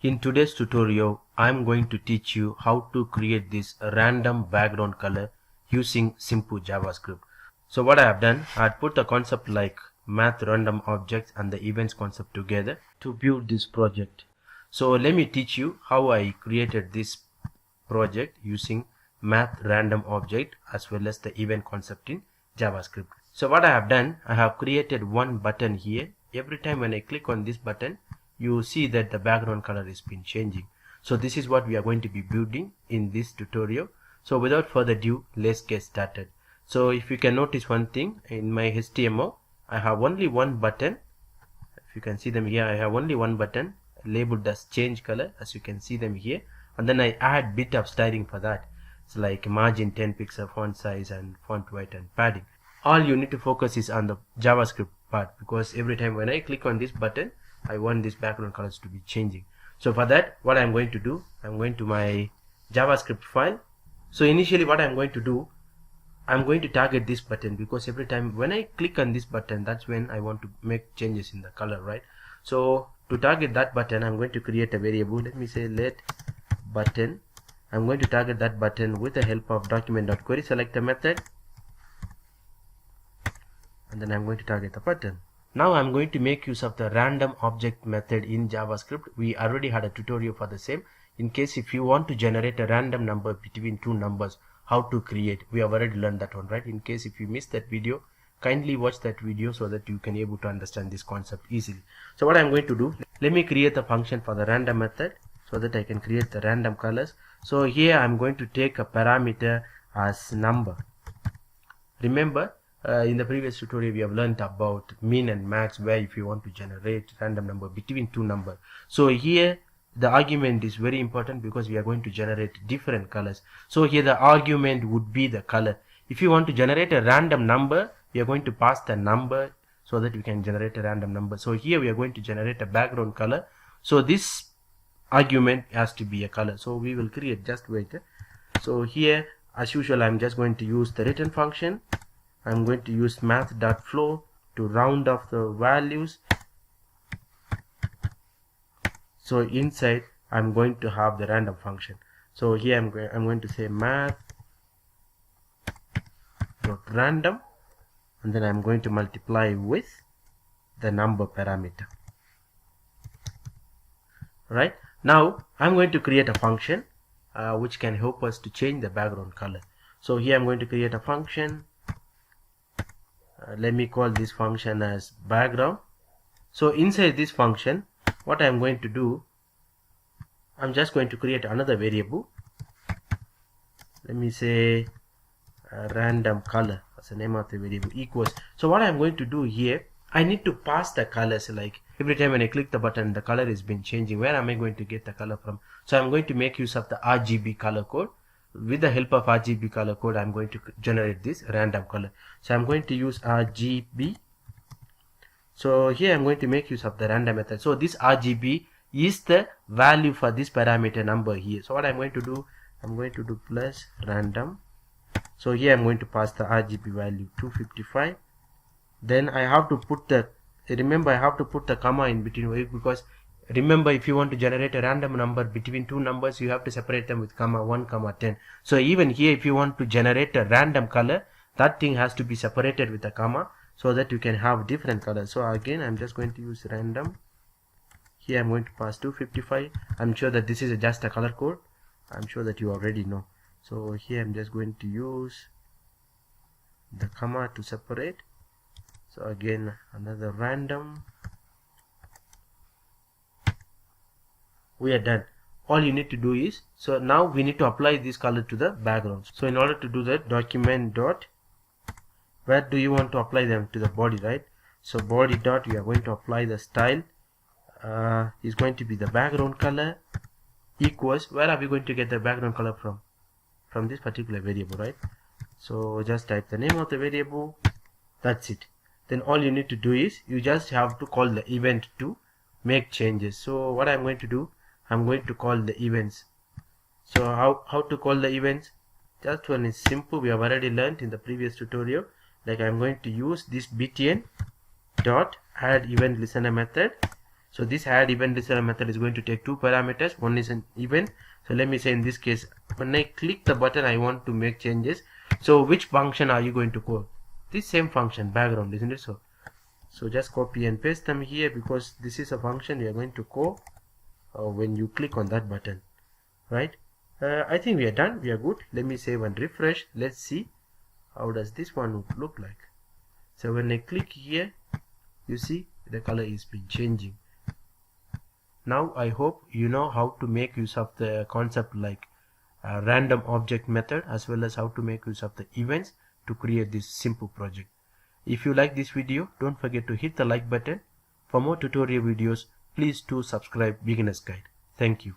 In today's tutorial, I'm going to teach you how to create this random background color using simple JavaScript. So what I have done, I had put a concept like math random objects and the events concept together to build this project. So let me teach you how I created this project using math random object as well as the event concept in JavaScript. So what I have done, I have created one button here. Every time when I click on this button, you see that the background color is been changing. So this is what we are going to be building in this tutorial. So without further ado, let's get started. So if you can notice one thing, in my HTML I have only one button. If you can see them here, I have only one button labeled as change color, as you can see them here, and then I add bit of styling for that. It's like margin 10 pixel, font size and font weight and padding. All you need to focus is on the JavaScript part, because every time when I click on this button, I want this background colors to be changing. So for that, what I'm going to do, I'm going to my JavaScript file. So initially what I'm going to do, I'm going to target this button, because every time when I click on this button, that's when I want to make changes in the color, right? So to target that button, I'm going to create a variable. Let me say let button. I'm going to target that button with the help of document.query selector method, and then I'm going to target the button. Now I'm going to make use of the random object method in JavaScript. We already had a tutorial for the same. In case if you want to generate a random number between two numbers, how to create, we have already learned that one, right? In case if you missed that video, kindly watch that video so that you can able to understand this concept easily. So what I'm going to do, let me create a function for the random method so that I can create the random colors. So here I'm going to take a parameter as number. Remember, in the previous tutorial we have learned about min and max, where if you want to generate random number between two numbers. So here the argument is very important, because we are going to generate different colors. So here the argument would be the color. If you want to generate a random number, we are going to pass the number so that we can generate a random number. So here we are going to generate a background color. So this argument has to be a color. So we will create, just wait. So here as usual, I'm just going to use the return function. I'm going to use math.flow to round off the values. So inside I'm going to have the random function. So here I'm going to say math.random, and then I'm going to multiply with the number parameter. Right now I'm going to create a function which can help us to change the background color. So here I'm going to create a function. Let me call this function as background. So inside this function, what I'm going to do, I'm just going to create another variable. Let me say random color as the name of the variable equals. So what I'm going to do here, I need to pass the colors. Like every time when I click the button, the color has been changing. Where am I going to get the color from? So I'm going to make use of the RGB color code. With the help of RGB color code, I'm going to generate this random color. So I'm going to use RGB. So here I'm going to make use of the random method. So this RGB is the value for this parameter number here. So what I'm going to do, I'm going to do plus random. So here I'm going to pass the RGB value 255. Then I have to put the, remember I have to put the comma in between, because remember, if you want to generate a random number between two numbers, you have to separate them with comma 1, 10. So even here, if you want to generate a random color, that thing has to be separated with a comma so that you can have different colors. So again, I'm just going to use random. Here I'm going to pass 255. I'm sure that this is just a color code. I'm sure that you already know. So here I'm just going to use the comma to separate. So again, another random. We are done. All you need to do is, so now we need to apply this color to the background. So in order to do that, document dot, where do you want to apply them? To the body, right? So body dot, we are going to apply the style is going to be the background color equals, where are we going to get the background color from? From this particular variable, right? So just type the name of the variable. That's it. Then all you need to do is, you just have to call the event to make changes. So what I'm going to do, I'm going to call the events. So how to call the events? Just one is simple. We have already learned in the previous tutorial. Like I'm going to use this btn dot add event listener method. So this add event listener method is going to take two parameters. One is an event. So let me say in this case, when I click the button, I want to make changes. So which function are you going to call? This same function, background, isn't it? So just copy and paste them here, because this is a function we are going to call when you click on that button, right? I think we are done. We are good. Let me save and refresh. Let's see how does this one look like. So when I click here, you see the color is been changing. Now I hope you know how to make use of the concept like random object method, as well as how to make use of the events to create this simple project. If you like this video, don't forget to hit the like button. For more tutorial videos, please do subscribe Beginner's Guide. Thank you.